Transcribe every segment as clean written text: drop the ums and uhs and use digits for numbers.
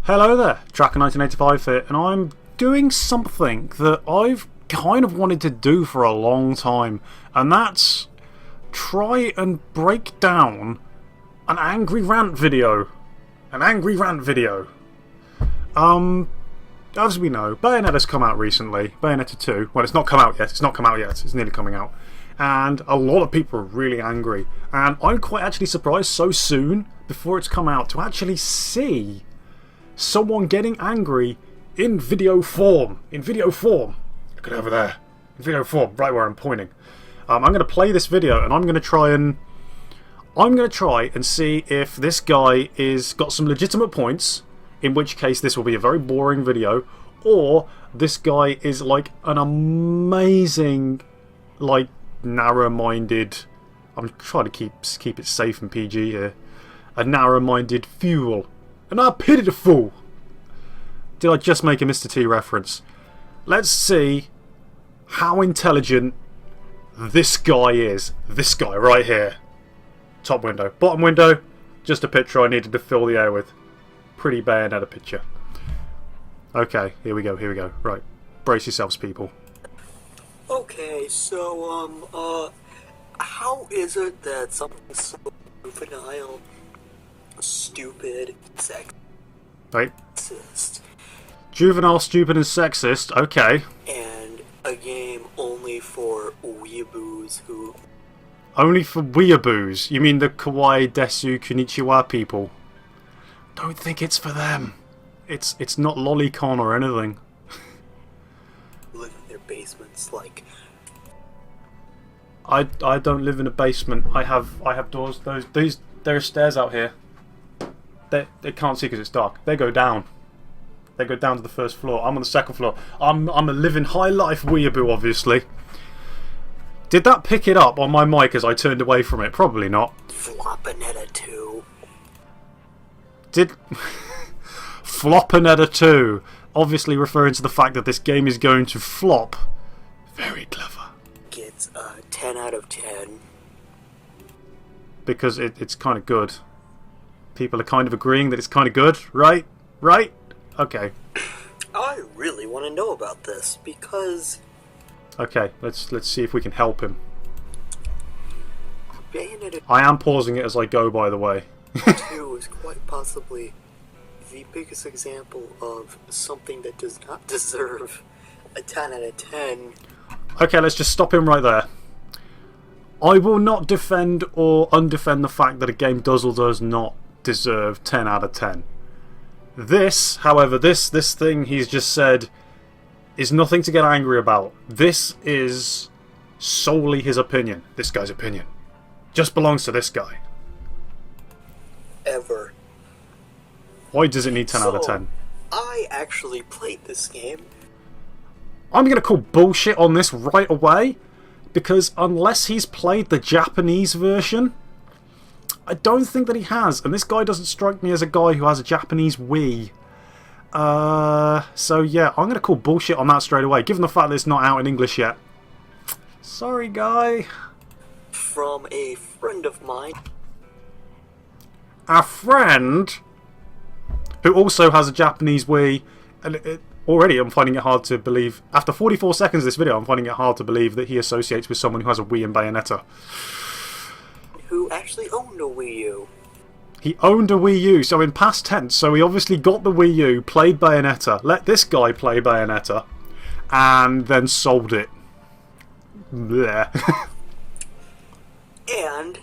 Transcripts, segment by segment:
Hello there, Tracker1985 here, and I'm doing something that I've kind of wanted to do for a long time, and that's try and break down an angry rant video. As we know, Bayonetta's come out recently, Bayonetta 2. Well, it's not come out yet, it's nearly coming out. And a lot of people are really angry, and I'm quite actually surprised so soon, before it's come out, to actually see someone getting angry in video form. Look at it over there. In video form, right where I'm pointing. I'm going to play this video, and I'm going to try and see if this guy is got some legitimate points, in which case this will be a very boring video, or this guy is like an amazing, like, narrow-minded, I'm trying to keep it safe and PG here, a narrow-minded fool. And I pity the fool. Did I just make a Mr. T reference? Let's see how intelligent this guy is. This guy right here. Top window. Bottom window, just a picture I needed to fill the air with. Pretty Bayonetta picture. Okay, here we go. Right. Brace yourselves, people. Okay, so, how is it that something so juvenile, stupid, sexist, juvenile, stupid, and sexist, okay. and a game only for weeaboos who... Only for weeaboos? You mean the kawaii desu konnichiwa people? Don't think it's for them. It's not lolicon or anything. live in their basements, like... I don't live in a basement. I have doors. There are stairs out here. They can't see because it's dark. They go down. They go down to the first floor. I'm on the second floor. I'm a living high life weeaboo, obviously. Did that pick it up on my mic as I turned away from it? Probably not. Flopanetta 2. Did Flopanetta 2, obviously referring to the fact that this game is going to flop. Very clever. Gets a 10 out of 10. Because it's kind of good. People are kind of agreeing that it's kind of good, right? Right? Okay. I really want to know about this, because... Okay, let's see if we can help him. Bayonetta I am pausing it as I go, by the way. 2 is quite possibly the biggest example of something that does not deserve a 10 out of 10. Okay, let's just stop him right there. I will not defend or undefend the fact that a game does or does not deserve 10 out of 10. This, however, this thing he's just said is nothing to get angry about. This is solely his opinion. This guy's opinion. Just belongs to this guy. Ever. Why does it need 10 out of 10? I actually played this game. I'm going to call bullshit on this right away, because unless he's played the Japanese version, I don't think that he has, and this guy doesn't strike me as a guy who has a Japanese Wii. So yeah, I'm going to call bullshit on that straight away, given the fact that it's not out in English yet. Sorry, guy. From a friend of mine. A friend who also has a Japanese Wii, and already I'm finding it hard to believe, after 44 seconds of this video, I'm finding it hard to believe that he associates with someone who has a Wii and Bayonetta. Who actually owned a Wii U. He owned a Wii U, so in past tense, so he obviously got the Wii U, played Bayonetta, let this guy play Bayonetta, and then sold it. Blech. And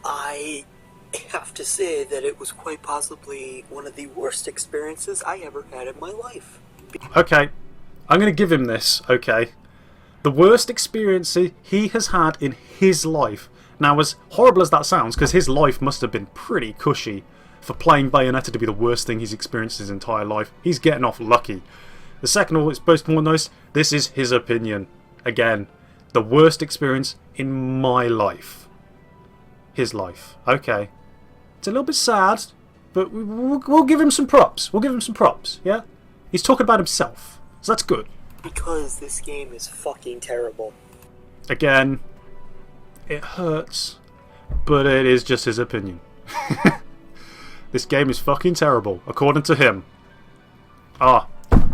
I have to say that it was quite possibly one of the worst experiences I ever had in my life. Okay, I'm going to give him this, okay. The worst experience he has had in his life. Now, as horrible as that sounds, because his life must have been pretty cushy for playing Bayonetta to be the worst thing he's experienced his entire life, he's getting off lucky. The second of all, it's most more nice, this is his opinion. Again, the worst experience in my life. His life. Okay. It's a little bit sad, but we'll give him some props. We'll give him some props, yeah? He's talking about himself, so that's good. Because this game is fucking terrible. Again, it hurts, but it is just his opinion. This game is fucking terrible, according to him. Ah,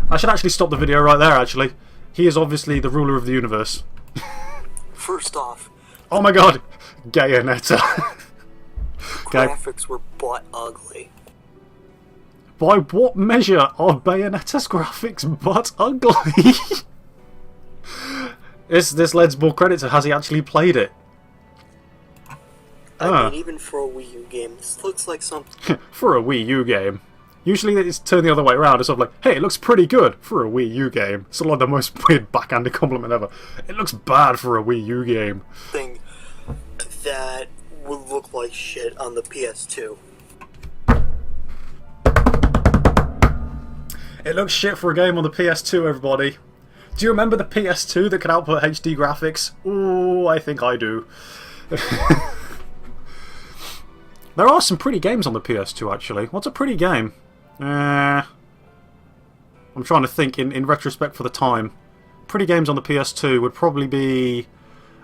I should actually stop the video right there, actually. He is obviously the ruler of the universe. First off... Oh my god! Bayonetta. Graphics were butt ugly. By what measure are Bayonetta's graphics butt ugly? This lends more credit to has he actually played it. I mean, even for a Wii U game, this looks like something... For a Wii U game. Usually it's turned the other way around. It's sort of like, hey, it looks pretty good for a Wii U game. It's sort of like the most weird backhanded compliment ever. It looks bad for a Wii U game. Thing that would look like shit on the PS2. It looks shit for a game on the PS2, everybody. Do you remember the PS2 that could output HD graphics? Ooh, I think I do. There are some pretty games on the PS2, actually. What's a pretty game? I'm trying to think in retrospect for the time. Pretty games on the PS2 would probably be...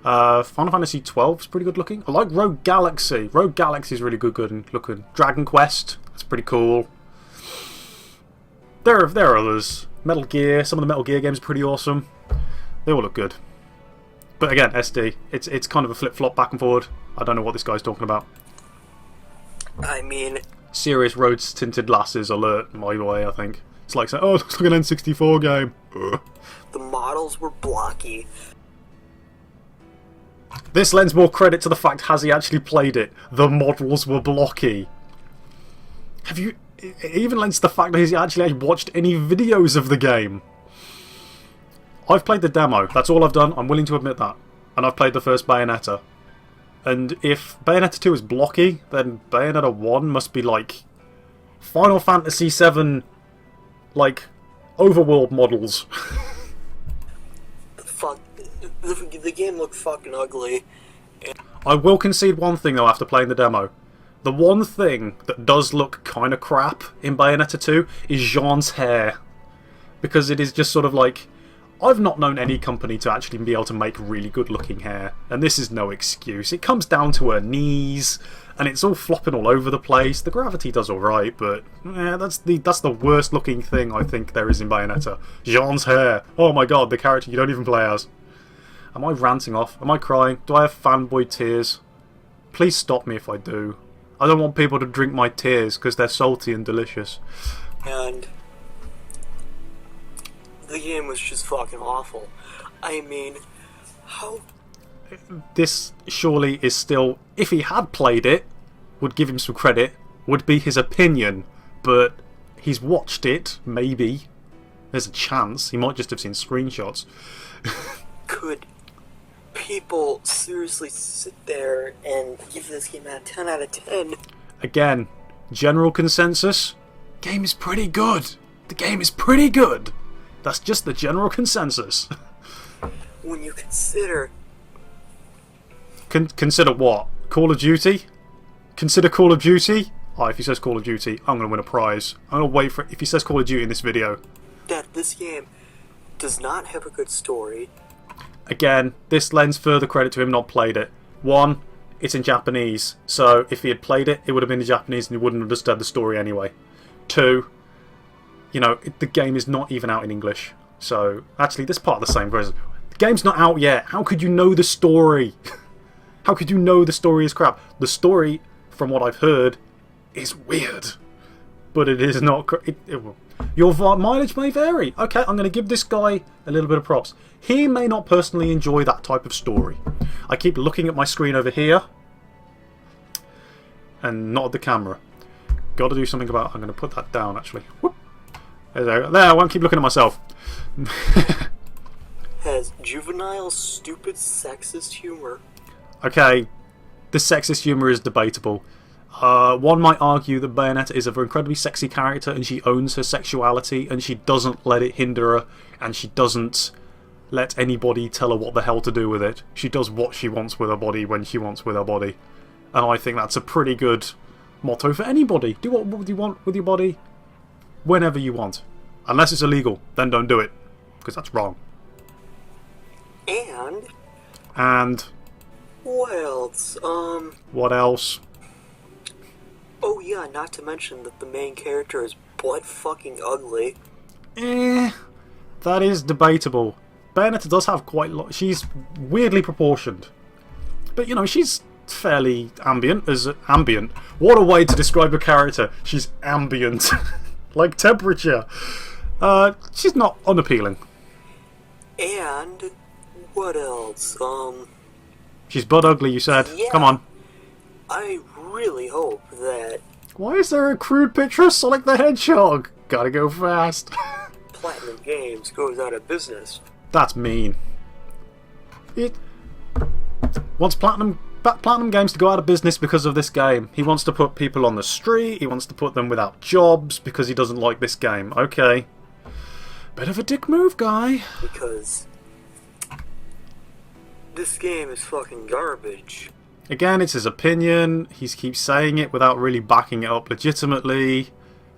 Final Fantasy XII is pretty good looking. I like Rogue Galaxy. Rogue Galaxy is really good looking. Dragon Quest, that's pretty cool. There are others. Metal Gear, some of the Metal Gear games are pretty awesome. They all look good. But again, SD, it's kind of a flip-flop back and forward. I don't know what this guy's talking about. I mean... Serious rose-tinted glasses alert, my way, I think. It's like saying, oh, it looks like an N64 game. Ugh. The models were blocky. This lends more credit to the fact has he actually played it. The models were blocky. Have you... It even lends to the fact that he's actually watched any videos of the game. I've played the demo. That's all I've done. I'm willing to admit that. And I've played the first Bayonetta. And if Bayonetta 2 is blocky, then Bayonetta 1 must be like Final Fantasy 7, like, overworld models. Fuck, the game looked fucking ugly. I will concede one thing though after playing the demo. The one thing that does look kind of crap in Bayonetta 2 is Jean's hair. Because it is just sort of like... I've not known any company to actually be able to make really good looking hair, and this is no excuse. It comes down to her knees, and it's all flopping all over the place. The gravity does alright, but that's the worst looking thing I think there is in Bayonetta. Jean's hair. Oh my god, the character you don't even play as. Am I ranting off? Am I crying? Do I have fanboy tears? Please stop me if I do. I don't want people to drink my tears because they're salty and delicious. And... the game was just fucking awful. I mean, how... This surely is still, if he had played it, would give him some credit, would be his opinion, but he's watched it, maybe. There's a chance. He might just have seen screenshots. Could people seriously sit there and give this game a 10 out of 10? Again, general consensus, game is pretty good. The game is pretty good. That's just the general consensus. When you consider... Consider what? Call of Duty? Consider Call of Duty? Oh, if he says Call of Duty, I'm going to win a prize. I'm going to wait for it if he says Call of Duty in this video. That this game does not have a good story. Again, this lends further credit to him not played it. One, it's in Japanese, so if he had played it, it would have been in Japanese and he wouldn't have understood the story anyway. Two, you know, the game is not even out in English. So, actually, this part of the same version. The game's not out yet. How could you know the story? How could you know the story is crap? The story, from what I've heard, is weird. But it is not... Your mileage may vary. Okay, I'm going to give this guy a little bit of props. He may not personally enjoy that type of story. I keep looking at my screen over here. And not at the camera. Got to do something about... I'm going to put that down, actually. Whoop. There, I won't keep looking at myself. Has juvenile, stupid, sexist humor. Okay, the sexist humour is debatable. One might argue that Bayonetta is an incredibly sexy character and she owns her sexuality and she doesn't let it hinder her and she doesn't let anybody tell her what the hell to do with it. She does what she wants with her body when she wants with her body. And I think that's a pretty good motto for anybody. Do what you want with your body whenever you want. Unless it's illegal, then don't do it. Because that's wrong. And... what else? What else? Oh yeah, not to mention that the main character is butt fucking ugly. That is debatable. Bayonetta does have quite a lot. She's weirdly proportioned. But, you know, she's fairly ambient. Ambient. What a way to describe a character. She's ambient. Like temperature. She's not unappealing. And what else? She's butt ugly, you said. Yeah, Come on. I really hope that Why is there a crude picture of Sonic the Hedgehog? Gotta go fast. Platinum Games goes out of business. That's mean. It wants Platinum Games to go out of business because of this game. He wants to put people on the street. He wants to put them without jobs because he doesn't like this game. Okay. Bit of a dick move, guy. Because this game is fucking garbage. Again, it's his opinion. He keeps saying it without really backing it up legitimately.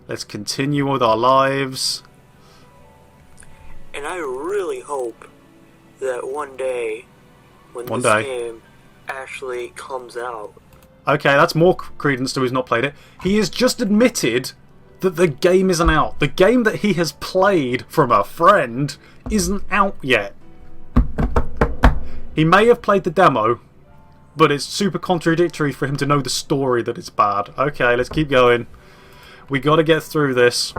Let's continue with our lives. And I really hope that one day, when this game actually comes out... Okay, that's more credence to he's not played it. He has just admitted that the game isn't out. The game that he has played from a friend isn't out yet. He may have played the demo, but it's super contradictory for him to know the story that it's bad. Okay, let's keep going. We gotta get through this.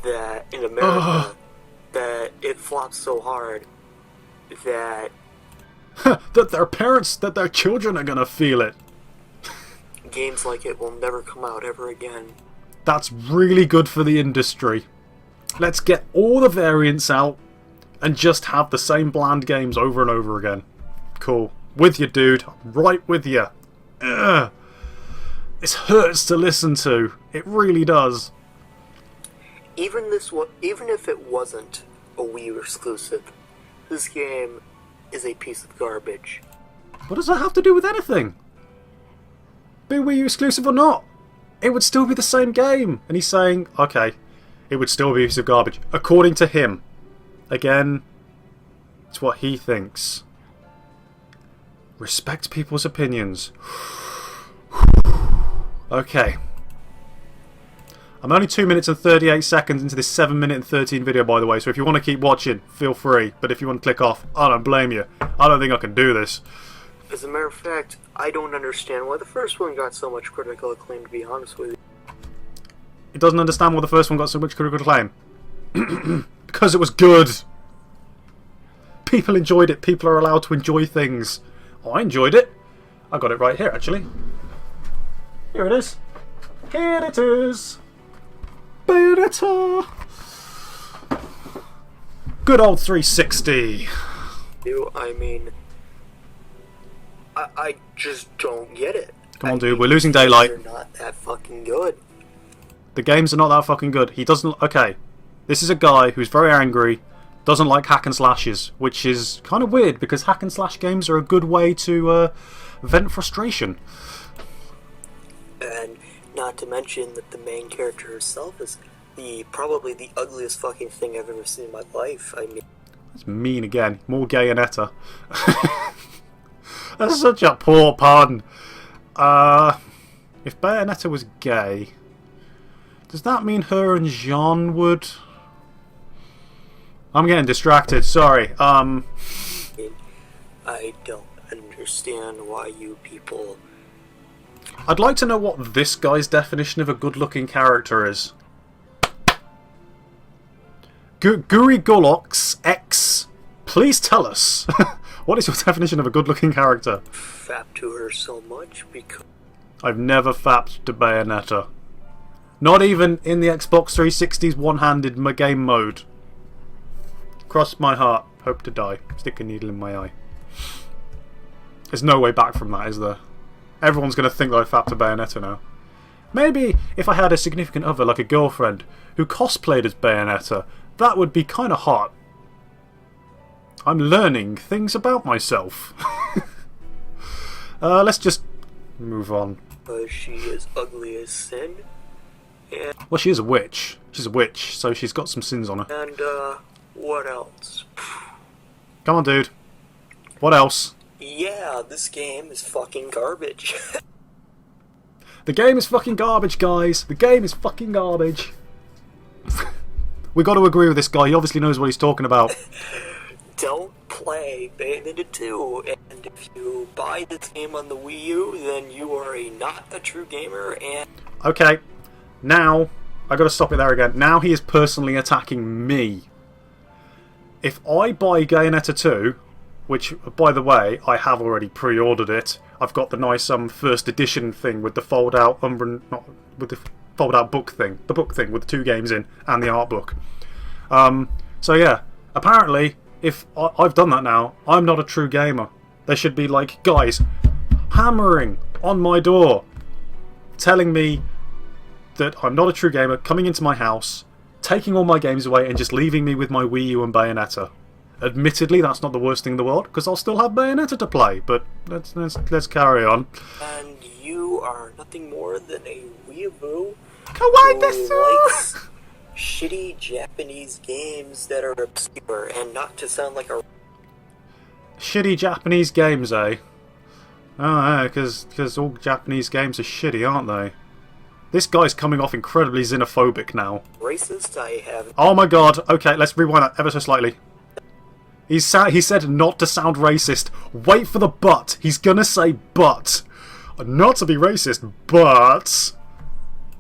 That in America, that it flops so hard that... that their parents, that their children are gonna feel it. Games like it will never come out ever again. That's really good for the industry. Let's get all the variants out and just have the same bland games over and over again. Cool. With you, dude. I'm right with you. Ugh. This hurts to listen to. It really does. Even if it wasn't a Wii U exclusive, this game is a piece of garbage. What does that have to do with anything? Be Wii U exclusive or not? It would still be the same game. And he's saying, okay, it would still be a piece of garbage. According to him. Again, it's what he thinks. Respect people's opinions. Okay. I'm only 2 minutes and 38 seconds into this 7 minute and 13 video, by the way, so if you want to keep watching, feel free. But if you want to click off, I don't blame you. I don't think I can do this. As a matter of fact, I don't understand why the first one got so much critical acclaim, to be honest with you. It doesn't understand why the first one got so much critical acclaim. Because it was good. People enjoyed it. People are allowed to enjoy things. Oh, I enjoyed it. I got it right here, actually. Here it is. Here it is. Bayonetta. Good old 360. I mean, I just don't get it. Come on, dude. We're losing daylight. They're not that fucking good. The games are not that fucking good. He doesn't... Okay. This is a guy who's very angry, doesn't like hack and slashes, which is kind of weird because hack and slash games are a good way to vent frustration. And not to mention that the main character herself is probably the ugliest fucking thing I've ever seen in my life. I mean... That's mean again. More Bayonetta. That's such a poor pun. If Bayonetta was gay, does that mean her and Jean would... I'm getting distracted, sorry. I don't understand why you people... I'd like to know what this guy's definition of a good-looking character is. Guri Golox X, please tell us. What is your definition of a good-looking character? Fap to her so much because... I've never fapped to Bayonetta. Not even in the Xbox 360's one-handed game mode. Cross my heart. Hope to die. Stick a needle in my eye. There's no way back from that, is there? Everyone's going to think that I fapped to Bayonetta now. Maybe if I had a significant other, like a girlfriend, who cosplayed as Bayonetta, that would be kind of hot. I'm learning things about myself. Let's just move on. She is ugly as sin. And, well, she is a witch. She's a witch, so she's got some sins on her. And, what else? Come on, dude. What else? Yeah, this game is fucking garbage. The game is fucking garbage, guys. The game is fucking garbage. We got to agree with this guy. He obviously knows what he's talking about. Don't play Bayonetta 2, and if you buy this game on the Wii U, then you are not a true gamer, and... Okay, now, I gotta stop it there again. Now he is personally attacking me. If I buy Bayonetta 2, which, by the way, I have already pre-ordered it. I've got the nice first edition thing with the fold-out fold-out book thing. The book thing with the 2 games in, and the art book. So yeah, apparently... If I've done that now, I'm not a true gamer. There should be, like, guys hammering on my door, telling me that I'm not a true gamer, coming into my house, taking all my games away, and just leaving me with my Wii U and Bayonetta. Admittedly, that's not the worst thing in the world, because I'll still have Bayonetta to play. But let's carry on. And you are nothing more than a weeaboo Kawaii who desu! likes shitty Japanese games that are obscure, and not to sound like a... Shitty Japanese games, eh? Oh, yeah, because all Japanese games are shitty, aren't they? This guy's coming off incredibly xenophobic now. Racist, I have... Oh my god, okay, let's rewind that ever so slightly. He said not to sound racist. Wait for the but. He's gonna say but. Not to be racist, but...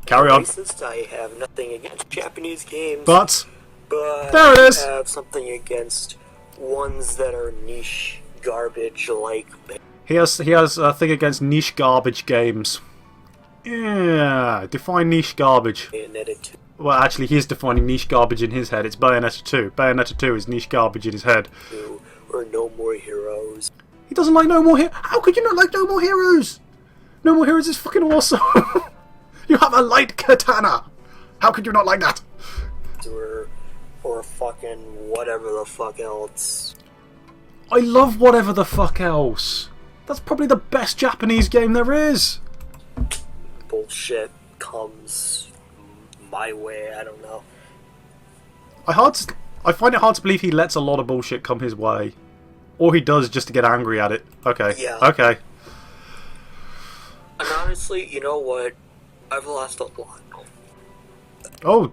Carry on. Racist, I have nothing against Japanese games, but there it is. I have something against ones that are niche garbage like... He has a thing against niche garbage games. Yeah, define niche garbage. Bayonetta 2. Well, actually, he is defining niche garbage in his head. It's Bayonetta 2. Bayonetta 2 is niche garbage in his head. Or No More Heroes. He doesn't like No More Heroes. How could you not like No More Heroes? No More Heroes is fucking awesome. You have a light katana. How could you not like that? Or fucking whatever the fuck else. I love whatever the fuck else. That's probably the best Japanese game there is. Bullshit comes my way, I don't know. I find it hard to believe he lets a lot of bullshit come his way. Or he does just to get angry at it. Okay. Yeah. Okay. And honestly, you know what? I've lost a lot. Oh.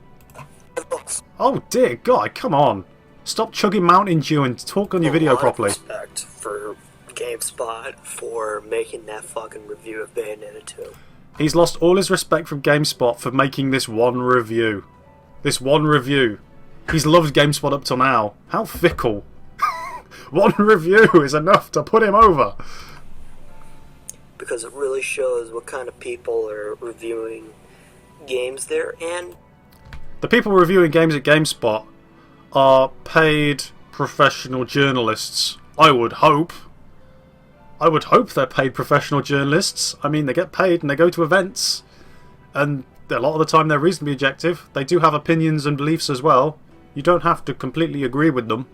I've lost Oh dear God, come on. Stop chugging Mountain Dew and talk on your video properly. Respect for GameSpot for making that fucking review of Bayonetta 2. He's lost all his respect from GameSpot for making this one review. This one review. He's loved GameSpot up till now. How fickle. One review is enough to put him over. Because it really shows what kind of people are reviewing games there, and... The people reviewing games at GameSpot are paid professional journalists. I would hope. I would hope they're paid professional journalists. I mean, they get paid and they go to events. And a lot of the time they're reasonably objective. They do have opinions and beliefs as well. You don't have to completely agree with them.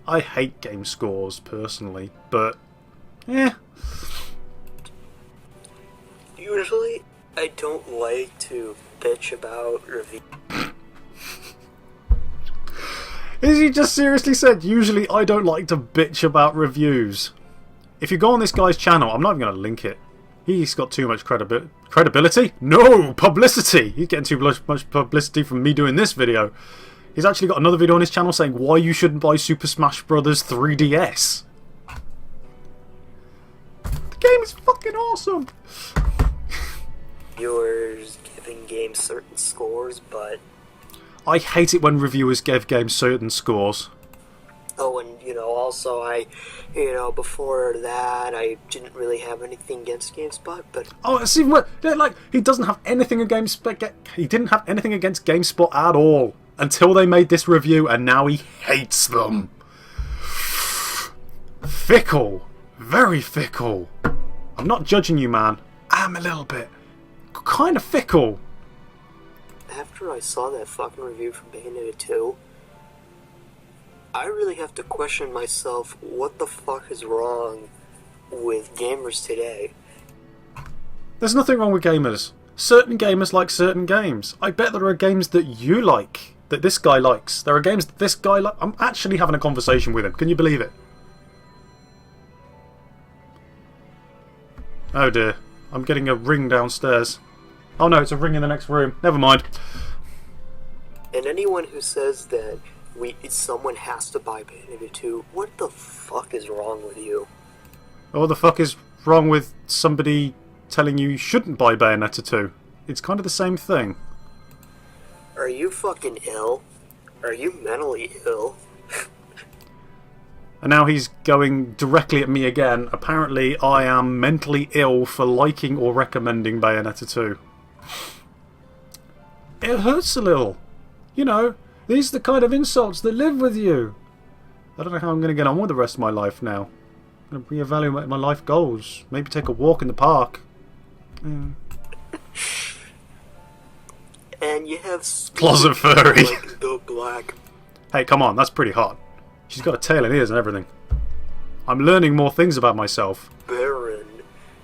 I hate game scores, personally. But, eh. Usually, I don't like to bitch about reviews. Is he just seriously said, usually I don't like to bitch about reviews? If you go on this guy's channel, I'm not even going to link it. He's got too much credibility? No! Publicity! He's getting too much publicity from me doing this video. He's actually got another video on his channel saying why you shouldn't buy Super Smash Bros. 3DS. The game is fucking awesome! Reviewers giving games certain scores, but... I hate it when reviewers give games certain scores. Oh, and, also before that, I didn't really have anything against GameSpot, but... Oh, it's even worse. Like, he doesn't have anything against GameSpot. He didn't have anything against GameSpot at all. Until they made this review, and now he hates them. Fickle. Very fickle. I'm not judging you, man. I'm a little bit. Kind of fickle. After I saw that fucking review from Bayonetta 2, I really have to question myself, what the fuck is wrong with gamers today? There's nothing wrong with gamers. Certain gamers like certain games. I bet there are games that you like, that this guy likes. There are games that this guy likes. I'm actually having a conversation with him. Can you believe it? Oh dear. I'm getting a ring downstairs. Oh no, it's a ring in the next room. Never mind. And anyone who says that someone has to buy Bayonetta 2, what the fuck is wrong with you? What the fuck is wrong with somebody telling you shouldn't buy Bayonetta 2? It's kind of the same thing. Are you fucking ill? Are you mentally ill? And now he's going directly at me again. Apparently I am mentally ill for liking or recommending Bayonetta 2. It hurts a little. You know, these are the kind of insults that live with you. I don't know how I'm going to get on with the rest of my life now. I'm going to reevaluate my life goals. Maybe take a walk in the park. And you have... Closet furry. Like the black... Hey, come on, that's pretty hot. She's got a tail and ears and everything. I'm learning more things about myself. Baron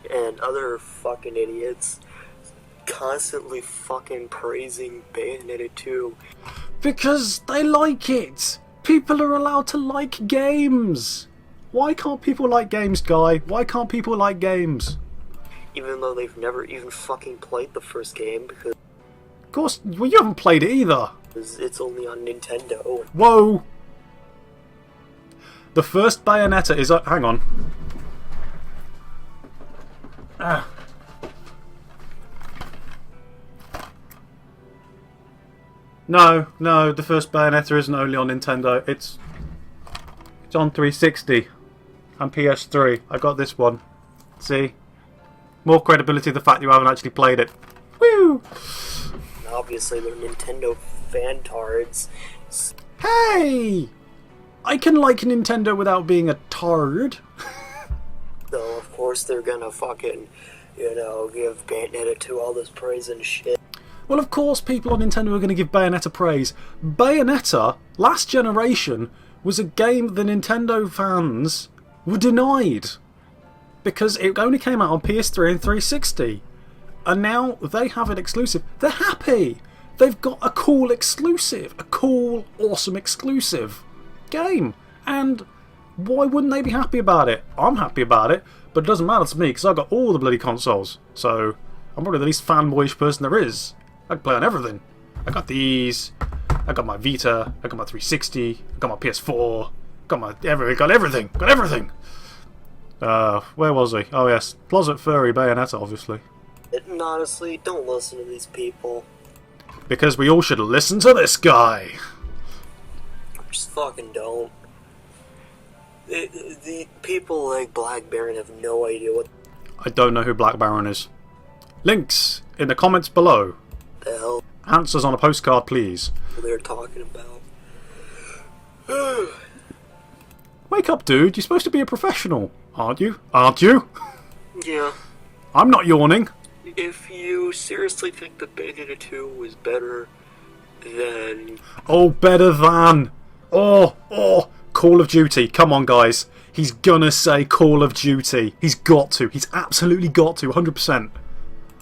and other fucking idiots constantly fucking praising Bayonetta 2. Because they like it! People are allowed to like games! Why can't people like games, Guy? Why can't people like games? Even though they've never even fucking played the first game, because... Of course, well, you haven't played it either! It's only on Nintendo. Whoa! The first Bayonetta is... hang on. Ah. No, the first Bayonetta isn't only on Nintendo. It's on 360 and PS3. I got this one. See? More credibility to the fact you haven't actually played it. Woo! Obviously, they're Nintendo fantards. Hey! I can like Nintendo without being a tard. So, of course, they're gonna fucking, give Bayonetta 2 all this praise and shit. Well, of course people on Nintendo are going to give Bayonetta praise. Bayonetta, last generation, was a game the Nintendo fans were denied. Because it only came out on PS3 and 360. And now they have it exclusive. They're happy! They've got a cool exclusive. A cool, awesome exclusive game. And why wouldn't they be happy about it? I'm happy about it, but it doesn't matter to me because I've got all the bloody consoles. So I'm probably the least fanboyish person there is. I can play on everything. I got these. I got my Vita. I got my 360. I got my PS4. Got everything. Got everything. Where was I? Oh yes, Closet Furry Bayonetta, obviously. And honestly, don't listen to these people. Because we all should listen to this guy. Just fucking don't. The people like Black Baron have no idea what I don't know who Black Baron is. Links in the comments below. the hell Answers on a postcard, please. they're talking about. Wake up, dude. You're supposed to be a professional, aren't you? Aren't you? Yeah. I'm not yawning. If you seriously think that Bayonetta 2 was better than... Oh, better than. Oh, Call of Duty. Come on, guys. He's gonna say Call of Duty. He's got to. He's absolutely got to. 100%.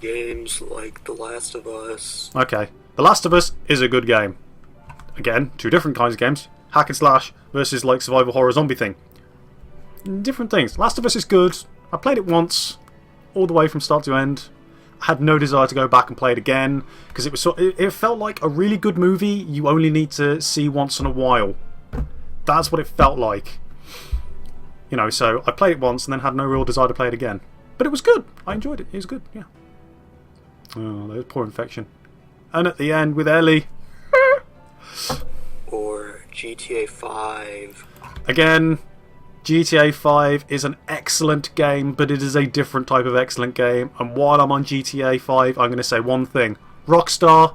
games like The Last of Us. Okay. The Last of Us is a good game. Again, two different kinds of games. Hack and slash versus like survival horror zombie thing. Different things. Last of Us is good. I played it once, all the way from start to end. I had no desire to go back and play it again because it felt like a really good movie you only need to see once in a while. That's what it felt like. You know, so I played it once and then had no real desire to play it again. But it was good. I enjoyed it. It was good, yeah. Oh, there's poor infection. And at the end with Ellie. Or GTA 5. Again, GTA 5 is an excellent game, but it is a different type of excellent game. And while I'm on GTA 5, I'm going to say one thing. Rockstar,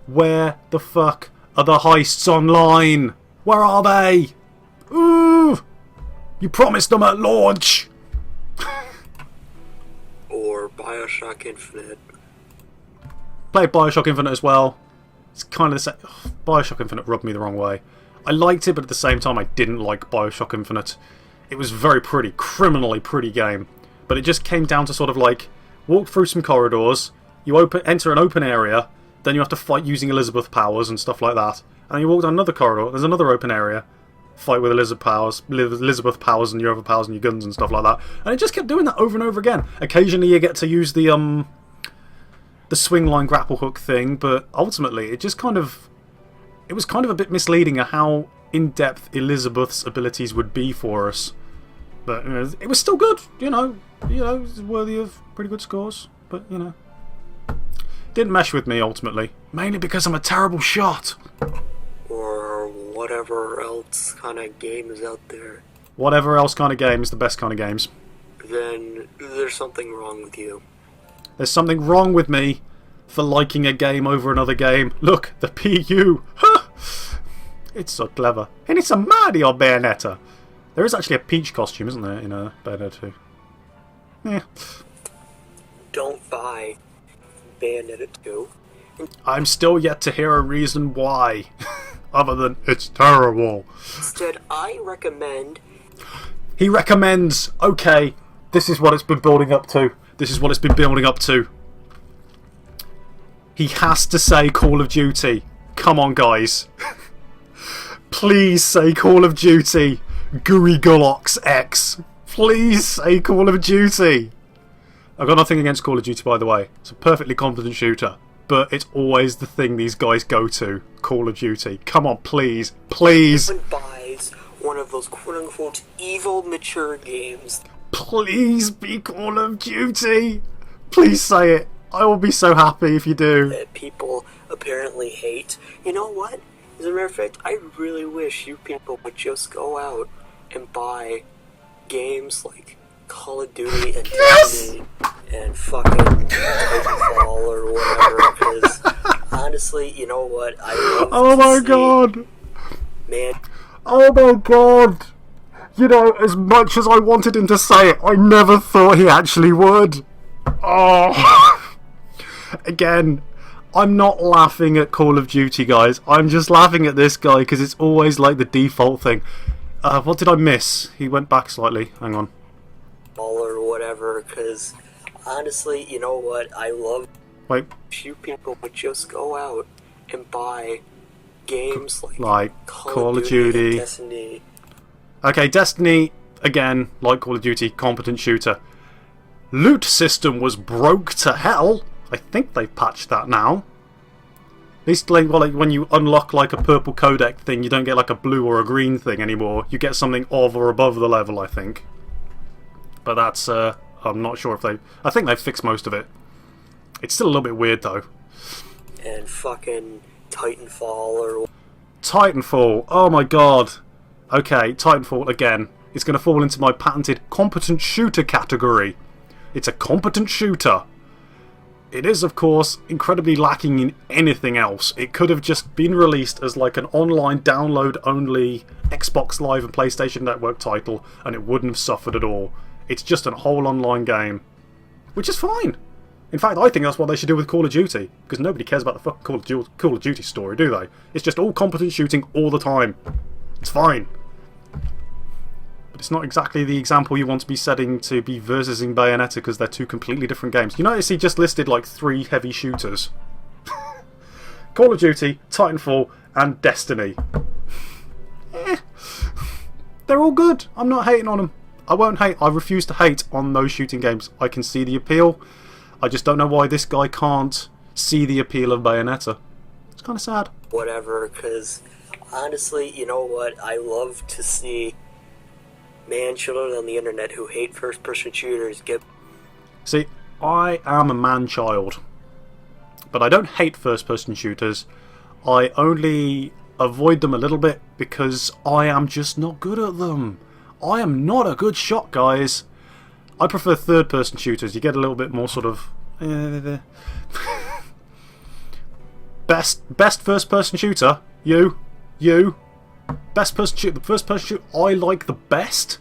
where the fuck are the heists online? Where are they? Ooh! You promised them at launch! Or Bioshock Infinite. Played Bioshock Infinite as well. It's kind of the same. Bioshock Infinite rubbed me the wrong way. I liked it, but at the same time I didn't like Bioshock Infinite. It was very pretty, criminally pretty game. But it just came down to sort of like, walk through some corridors, you enter an open area, then you have to fight using Elizabeth powers and stuff like that. And then you walk down another corridor, there's another open area, fight with Elizabeth powers and your other powers and your guns and stuff like that. And it just kept doing that over and over again. Occasionally you get to use the swing line grapple hook thing, but ultimately it was kind of a bit misleading at how in-depth Elizabeth's abilities would be for us. But it was still good, it was worthy of pretty good scores, but didn't mesh with me ultimately, mainly because I'm a terrible shot. Or whatever else kind of game is out there. Whatever else kind of game is the best kind of games. Then there's something wrong with you. There's something wrong with me for liking a game over another game. Look, the PU. It's so clever. And it's a Mario Bayonetta. There is actually a Peach costume, isn't there, in Bayonetta 2? Yeah. Don't buy Bayonetta 2. I'm still yet to hear a reason why. Other than, it's terrible. Instead, I recommend... He recommends, okay, this is what it's been building up to. This is what it's been building up to. He has to say Call of Duty. Come on, guys. Please say Call of Duty. Gooey Golox X. Please say Call of Duty. I've got nothing against Call of Duty, by the way. It's a perfectly competent shooter. But it's always the thing these guys go to. Call of Duty. Come on, please. Please. Someone buys one of those quote-unquote evil mature games. Please be Call of Duty. Please say it. I will be so happy if you do. That people apparently hate. You know what? As a matter of fact, I really wish you people would just go out and buy games like Call of Duty and Destiny and fucking Titanfall or whatever, because honestly, you know what? I love Oh my god! Man. Oh my god! As much as I wanted him to say it, I never thought he actually would. Oh! Again, I'm not laughing at Call of Duty, guys. I'm just laughing at this guy because it's always like the default thing. What did I miss? He went back slightly. Hang on. Or whatever, because honestly, you know what? I love. Wait. You people would just go out and buy games like Call of Duty and Destiny. Okay, Destiny, again, like Call of Duty, competent shooter. Loot system was broke to hell. I think they've patched that now. At least like when you unlock like a purple codec thing, you don't get like a blue or a green thing anymore. You get something of or above the level, I think. But that's, I'm not sure if they... I think they've fixed most of it. It's still a little bit weird though. And fucking Titanfall or... Titanfall, oh my god. Okay, Titanfall, again, it's going to fall into my patented competent shooter category. It's a competent shooter. It is, of course, incredibly lacking in anything else. It could have just been released as like an online download-only Xbox Live and PlayStation Network title, and it wouldn't have suffered at all. It's just a whole online game, which is fine. In fact, I think that's what they should do with Call of Duty, because nobody cares about the fucking Call of Duty story, do they? It's just all competent shooting all the time. It's fine. But it's not exactly the example you want to be setting to be versusing Bayonetta, because they're two completely different games. You notice he just listed like 3 heavy shooters. Call of Duty, Titanfall, and Destiny. They're all good. I'm not hating on them. I won't hate. I refuse to hate on those shooting games. I can see the appeal. I just don't know why this guy can't see the appeal of Bayonetta. It's kind of sad. Whatever, because honestly, you know what? I love to see man-children on the internet who hate first-person shooters get... See, I am a man-child. But I don't hate first-person shooters. I only avoid them a little bit because I am just not good at them. I am not a good shot, guys. I prefer third-person shooters. You get a little bit more sort of... Best first-person shooter? You. Best person shooter. The first-person shooter I like the best?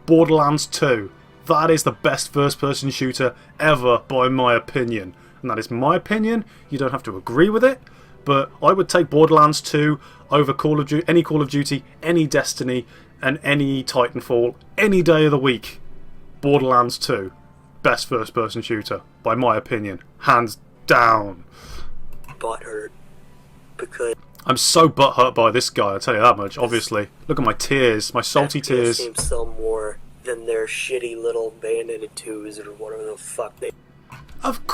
Borderlands 2. That is the best first-person shooter ever, by my opinion. And that is my opinion. You don't have to agree with it. But I would take Borderlands 2 over any Call of Duty, any Destiny, and any Titanfall any day of the week. Borderlands 2, best first-person shooter, by my opinion, hands down. Butthurt, because I'm so butthurt by this guy, I'll tell you that much, obviously. Look at my tears, my salty tears. These games sell more than their shitty little Bayonetta 2s or whatever the fuck they... Of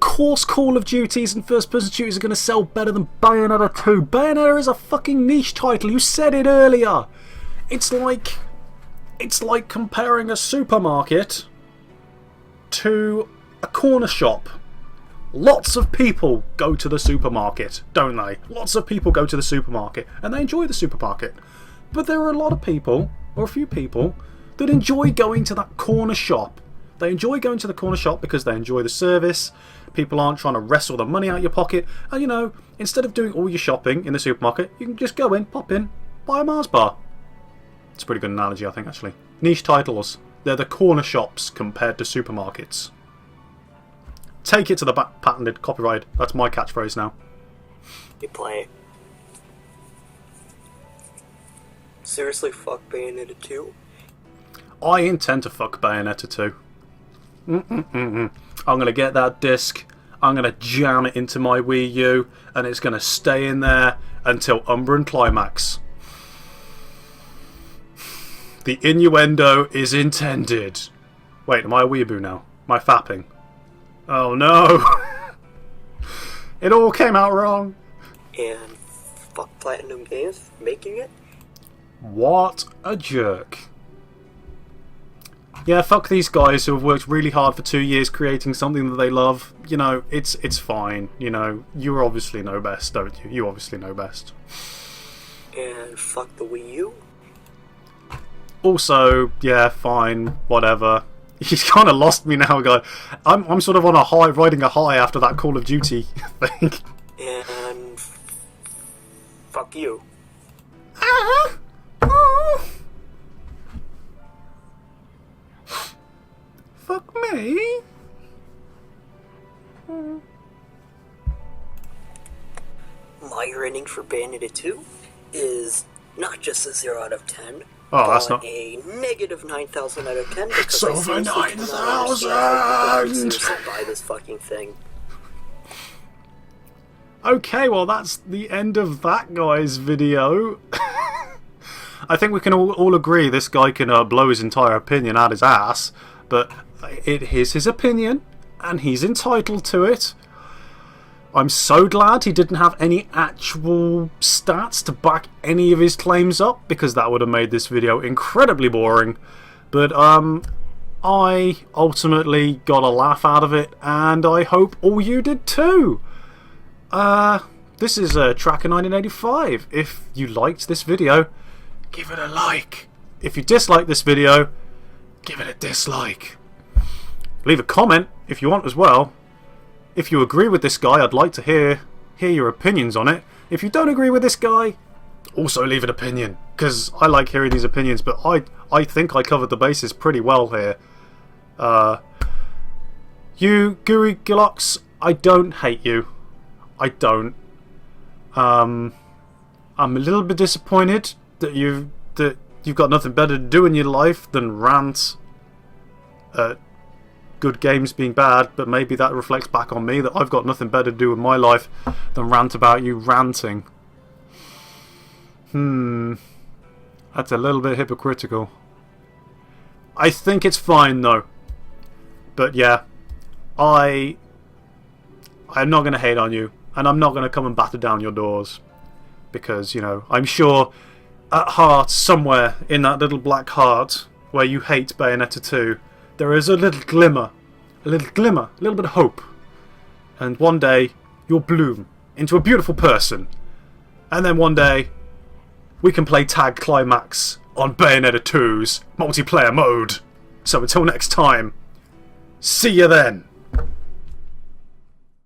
course Call of Duties and first-person shooters are going to sell better than Bayonetta 2. Bayonetta is a fucking niche title, you said it earlier. It's like comparing a supermarket to a corner shop. Lots of people go to the supermarket, don't they? Lots of people go to the supermarket and they enjoy the supermarket. But there are a lot of people, or a few people, that enjoy going to that corner shop. They enjoy going to the corner shop because they enjoy the service. People aren't trying to wrestle the money out of your pocket. And you know, instead of doing all your shopping in the supermarket, you can just go in, pop in, buy a Mars bar. It's a pretty good analogy, I think, actually. Niche titles. They're the corner shops compared to supermarkets. Take it to the patented copyright. That's my catchphrase now. You play. Seriously, fuck Bayonetta 2? I intend to fuck Bayonetta 2. I'm going to get that disc, I'm going to jam it into my Wii U, and it's going to stay in there until Umbran Climax. The innuendo is intended. Wait, am I a weeaboo now? Am I fapping? Oh no! It all came out wrong. And fuck Platinum Games for making it? What a jerk. Yeah, fuck these guys who have worked really hard for 2 years creating something that they love. You know, it's fine. You know, you obviously know best, don't you? You obviously know best. And fuck the Wii U? Also, yeah, fine, whatever. He's kind of lost me now, guy. I'm sort of on a high, riding a high after that Call of Duty thing. And fuck you. Fuck me. My rating for Bayonetta 2 is not just a 0 out of 10. Oh, that's not a negative 9,000 out of 10. It's over 9,000. Buy this fucking thing. Okay, well that's the end of that guy's video. I think we can all agree this guy can blow his entire opinion out his ass, but it is his opinion, and he's entitled to it. I'm so glad he didn't have any actual stats to back any of his claims up, because that would have made this video incredibly boring. But I ultimately got a laugh out of it, and I hope all you did too. This is Tracker 1985. If you liked this video, give it a like. If you disliked this video, give it a dislike. Leave a comment if you want as well. If you agree with this guy, I'd like to hear your opinions on it. If you don't agree with this guy, also leave an opinion, because I like hearing these opinions, but I think I covered the bases pretty well here. You, Guri Gilox, I don't hate you. I don't. I'm a little bit disappointed that you've got nothing better to do in your life than rant at good games being bad, but maybe that reflects back on me that I've got nothing better to do in my life than rant about you ranting. That's a little bit hypocritical. I think it's fine though. But yeah, I'm not going to hate on you, and I'm not going to come and batter down your doors, because, you know, I'm sure at heart, somewhere in that little black heart where you hate Bayonetta 2, there is a little glimmer, a little bit of hope. And one day, you'll bloom into a beautiful person. And then one day, we can play Tag Climax on Bayonetta 2's multiplayer mode. So until next time, see you then.